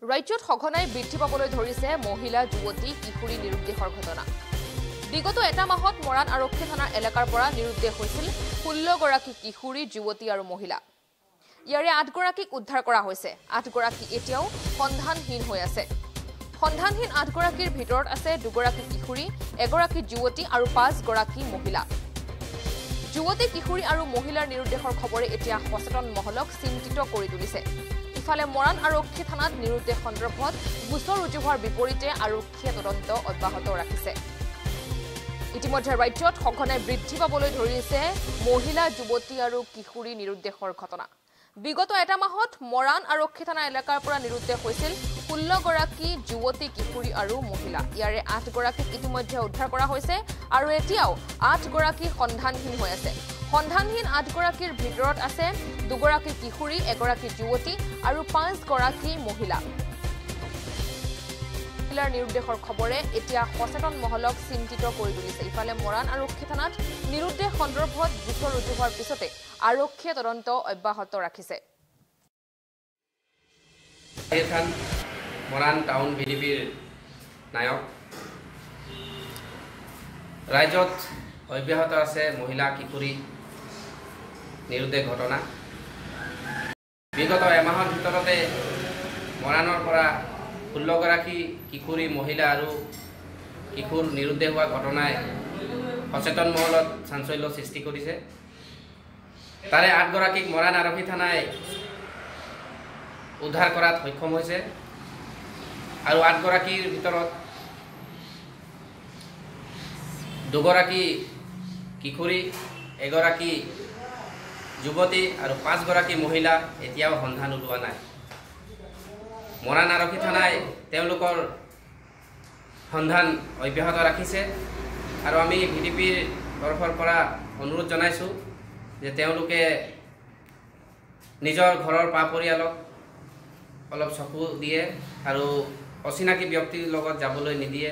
ৰাজ্যত সঘনাই বৃদ্ধি পাবলৈ ধৰিছে মহিলা যুৱতী কিশোৰী নিৰুদ্দেশৰ ঘটনা। বিগত এটা মাহত মৰাণ আৰক্ষী থানাৰ এলেকাৰ পৰা নিৰুদ্দেশ হৈছিল 16 গৰাকী কিশোৰী যুৱতী আৰু মহিলা। ইয়াৰে 8 গৰাকীক উদ্ধাৰ কৰা হৈছে। 8 গৰাকী এতিয়াও সন্ধানহীন হৈ আছে। সন্ধানহীন 8 গৰাকীৰ ভিতৰত আছে 2 গৰাকী কিশোৰী, 1 গৰাকী যুৱতী আৰু 5 গৰাকী মহিলা। যুৱতী কিশোৰী আৰু মহিলাৰ নিৰুদ্দেশৰ খবৰে এতিয়া সচেতন মহলক চিন্তিত কৰি তুলিছে। ইফালে মৰাণ আৰক্ষী থানাত নিৰুদ্দেশ সন্দৰ্ভত গোচৰ ৰুজু হোৱাৰ বিপৰীতে আৰক্ষীয়ে তদন্ত অব্যাহত ৰাখিছে। ইতিমধ্যে ৰাজ্যত সঘনাই বৃদ্ধি পাবলৈ ধৰিছে মহিলা যুৱতী আৰু কিশোৰী নিৰুদ্দেশৰ ঘটনা। বিগত এটা মাহত মৰাণ আৰক্ষী থানা এলেকাৰ পৰা নিৰুদ্দেশ হৈছিল 16 গৰাকী যুৱতী কিশোৰী আৰু মহিলা। ইয়াৰে 8 গৰাকীক ইতিমধ্যে উদ্ধাৰ কৰা হৈছে আৰু এতিয়াও 8 গৰাকী সন্ধানহীন হৈ আছে। সন্ধানহীন 8 গৰাকীৰ ভিতৰত আছে 2 গৰাকী কিশোৰী, 1 গৰাকী যুৱতী আৰু 5 গৰাকী মহিলা। মহিলাৰ নিৰুদ্দেশৰ খবৰে এতিয়া সচেতন মহলক চিন্তিত কৰি তুলিছে। ইফালে মৰাণ আৰক্ষী থানাত নিৰুদ্দেশ সন্দৰ্ভত গোচৰ ৰুজু হোৱাৰ পিছতে আৰক্ষীয়ে তদন্ত অব্যাহত ৰাখিছে। মৰাণ টাউন বিডিপিৰ নায়ক ৰাজ্যত অব্যাহত আছে মহিলা কিশোৰী নিৰুদ্দেশ ঘটনা। বিগত এমাহৰ ভিতৰতে মৰাণৰ পৰা 16 গৰাকী কিশোৰী মহিলা আৰু কিশোৰ নিৰুদ্দেশ হোৱা ঘটনাই সচেতন মহলত চাঞ্চল্য সৃষ্টি কৰিছে। তাৰে 8 গৰাকীক মৰাণ আৰক্ষী থানাই উদ্ধাৰ কৰাত সক্ষম হৈছে আৰু 8 গৰাকীৰ ভিতৰত 2 গৰাকী কিশোৰী, 1 গৰাকী যুৱতী আৰু 5 গৰাকী মহিলা এতিয়াও সন্ধান ওলোৱা নাই। মৰাণ আৰক্ষী থানাই তেওঁলোকৰ সন্ধান অব্যাহত ৰাখিছে আৰু আমি বিডিপিৰ তৰফৰ পৰা অনুৰোধ জনাইছোঁ যে তেওঁলোকে নিজৰ ঘৰৰ পা পৰিয়ালক অলপ চকু দিয়ে আৰু অচিনাকি ব্যক্তিৰ লগত যাবলৈ নিদিয়ে।